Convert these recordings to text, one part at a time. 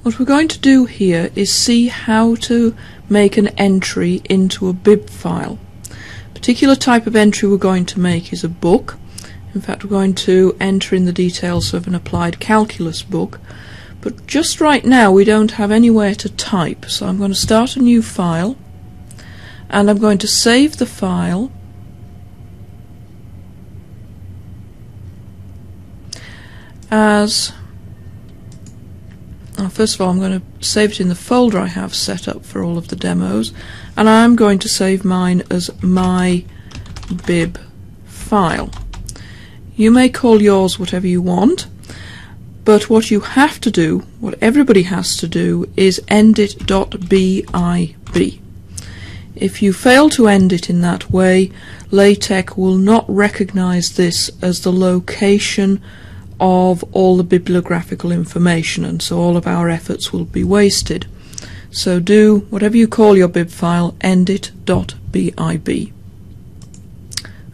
What we're going to do here is see how to make an entry into a bib file. The particular type of entry we're going to make is a book. In fact, we're going to enter in the details of an applied calculus book, but just right now we don't have anywhere to type, so I'm going to start a new file and I'm going to save the file as first of all, I'm going to save it in the folder I have set up for all of the demos, and I'm going to save mine as my bib file. You may call yours whatever you want, but what you have to do, what everybody has to do, is end it .bib. If you fail to end it in that way, LaTeX will not recognize this as the location of all the bibliographical information, and so all of our efforts will be wasted. So do whatever you call your bib file, end it .bib.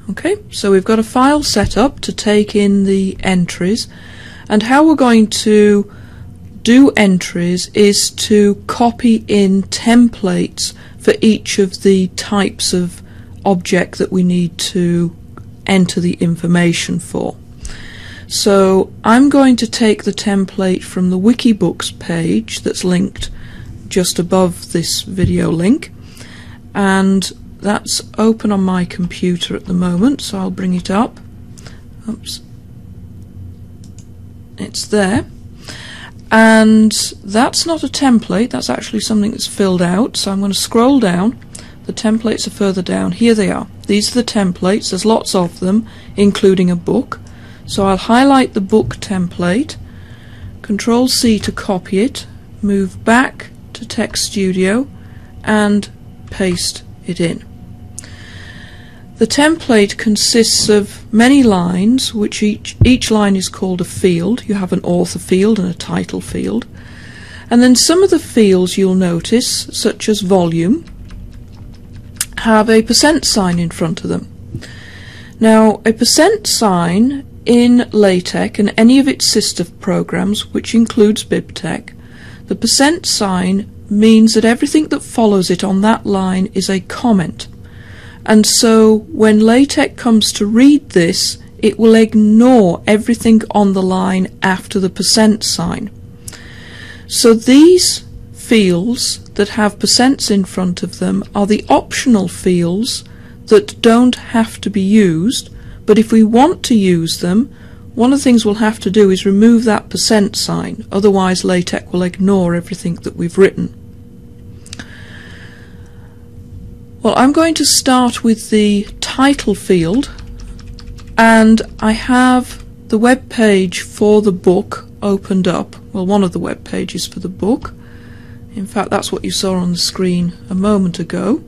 Okay, so we've got a file set up to take in the entries, and how we're going to do entries is to copy in templates for each of the types of object that we need to enter the information for. So I'm going to take the template from the Wikibooks page that's linked just above this video link, and that's open on my computer at the moment, so I'll bring it up. Oops. It's there. And that's not a template, that's actually something that's filled out, so I'm going to scroll down. The templates are further down. Here they are. These are the templates. There's lots of them, including a book. So I'll highlight the book template, Control C to copy it, move back to Text Studio and paste it in. The template consists of many lines, which each line is called a field. You have an author field and a title field. And then some of the fields you'll notice, such as volume, have a % sign in front of them. Now, a % sign in LaTeX and any of its sister programs, which includes BibTeX, the % sign means that everything that follows it on that line is a comment. And so when LaTeX comes to read this, it will ignore everything on the line after the % sign. So these fields that have percents in front of them are the optional fields that don't have to be used, but if we want to use them, one of the things we'll have to do is remove that % sign, otherwise LaTeX will ignore everything that we've written. Well, I'm going to start with the title field, and I have the web page for the book opened up. Well, one of the web pages for the book. In fact, that's what you saw on the screen a moment ago.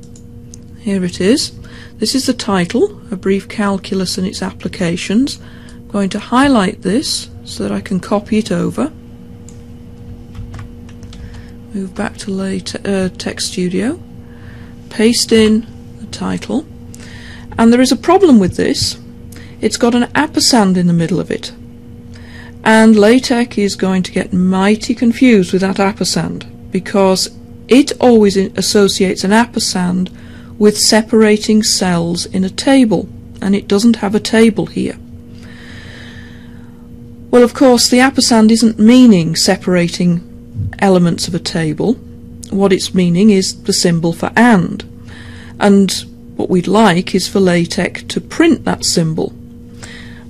Here it is. This is the title, A Brief Calculus and Its Applications. I'm going to highlight this so that I can copy it over. Move back to Text Studio. Paste in the title. And there is a problem with this. It's got an ampersand in the middle of it. And LaTeX is going to get mighty confused with that ampersand, because it always associates an ampersand with separating cells in a table, and it doesn't have a table here. Well, of course, the ampersand isn't meaning separating elements of a table. What it's meaning is the symbol for and what we'd like is for LaTeX to print that symbol.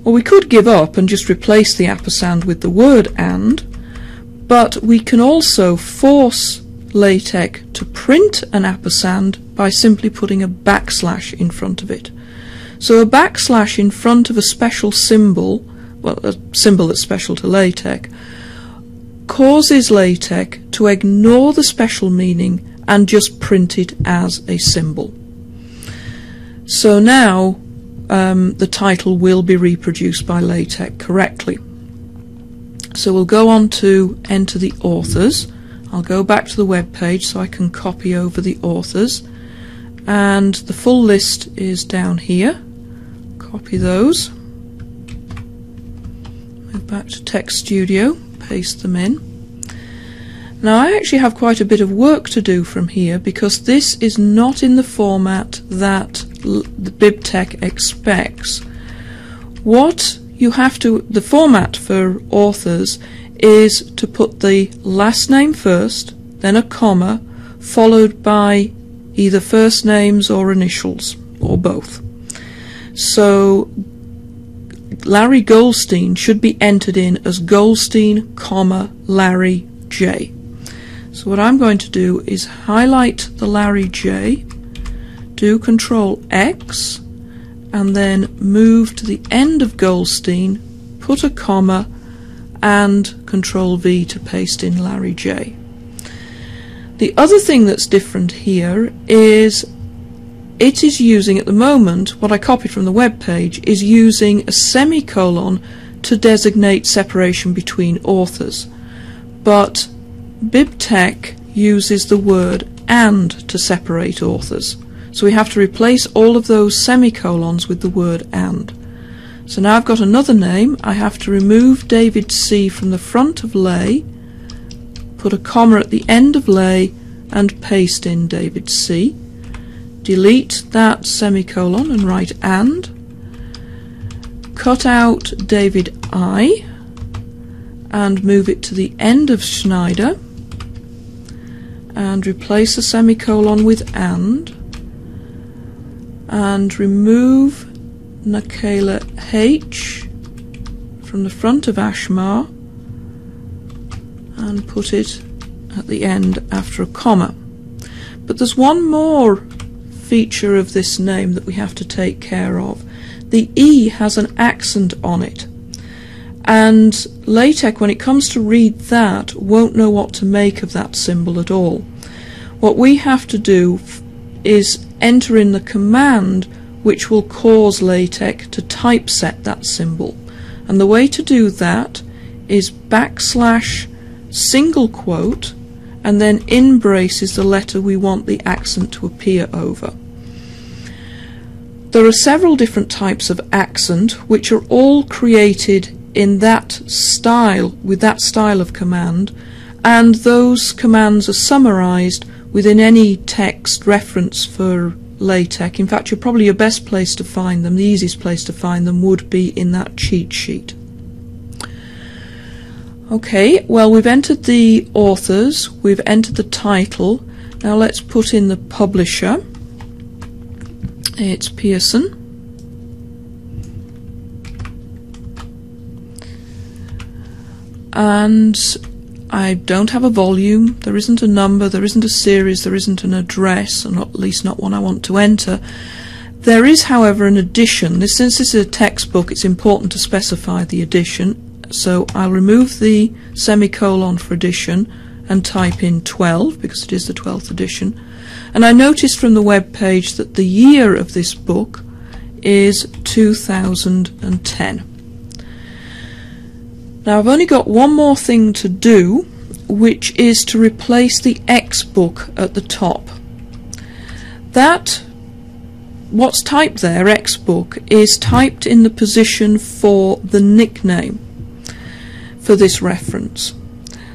Well, we could give up and just replace the ampersand with the word and, but we can also force LaTeX to print an ampersand by simply putting a backslash in front of it. So a backslash in front of a special symbol, well, a symbol that's special to LaTeX, causes LaTeX to ignore the special meaning and just print it as a symbol. So now the title will be reproduced by LaTeX correctly. So we'll go on to enter the authors. I'll go back to the web page so I can copy over the authors, and the full list is down here. Copy those, move back to Text Studio, paste them in, Now I actually have quite a bit of work to do from here, because this is not in the format that the BibTeX expects. What you have to, the format for authors is to put the last name first, then a comma, followed by either first names or initials, or both. So Larry Goldstein should be entered in as Goldstein, comma, Larry J. So what I'm going to do is highlight the Larry J, do Control X, and then move to the end of Goldstein, put a comma, and Control V to paste in Larry J. The other thing that's different here is it is using, at the moment, what I copied from the web page is using a semicolon to designate separation between authors. But BibTeX uses the word "and" to separate authors. So we have to replace all of those semicolons with the word "and." So now I've got another name. I have to remove David C from the front of Lay, put a comma at the end of Lay, and paste in David C. Delete that semicolon and write "and." Cut out David I and move it to the end of Schneider, and replace the semicolon with "and", and remove Nakela H from the front of Ashmar and put it at the end after a comma. But there's one more feature of this name that we have to take care of. The E has an accent on it, and LaTeX, when it comes to read that, won't know what to make of that symbol at all. What we have to do is enter in the command which will cause LaTeX to typeset that symbol, and the way to do that is \, single quote, and then in braces the letter we want the accent to appear over. There are several different types of accent which are all created in that style, with that style of command, and those commands are summarized within any text reference for LaTeX. In fact, probably your best place to find them, the easiest place to find them, would be in that cheat sheet. Okay, well, we've entered the authors, we've entered the title. Now let's put in the publisher. It's Pearson. And I don't have a volume, there isn't a number, there isn't a series, there isn't an address, or at least not one I want to enter. There is, however, an edition. Since this is a textbook, it's important to specify the edition. So I'll remove the semicolon for edition and type in 12, because it is the 12th edition. And I noticed from the web page that the year of this book is 2010. Now I've only got one more thing to do, which is to replace the X book at the top. That, what's typed there, X book, is typed in the position for the nickname for this reference.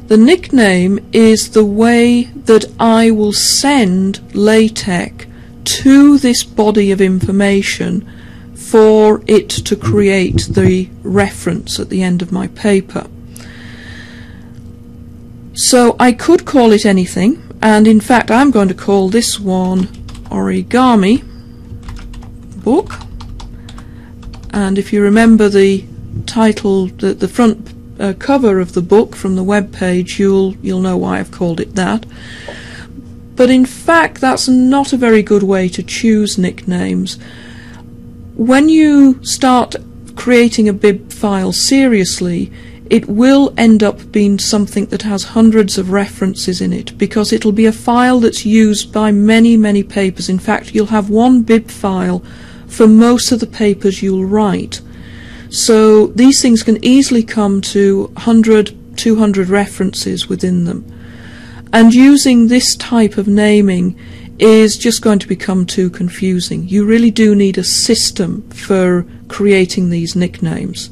The nickname is the way that I will send LaTeX to this body of information for it to create the reference at the end of my paper. So I could call it anything, and in fact I'm going to call this one Origami Book. And if you remember the title, the front cover of the book from the web page, you'll know why I've called it that. But in fact that's not a very good way to choose nicknames. When you start creating a bib file seriously, it will end up being something that has hundreds of references in it, because it'll be a file that's used by many, many papers. In fact, you'll have one bib file for most of the papers you'll write. So these things can easily come to 100, 200 references within them. And using this type of naming is just going to become too confusing. You really do need a system for creating these nicknames.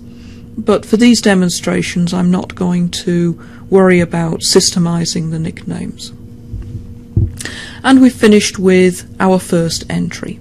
but for these demonstrations I'm not going to worry about systemizing the nicknames. And we've finished with our first entry.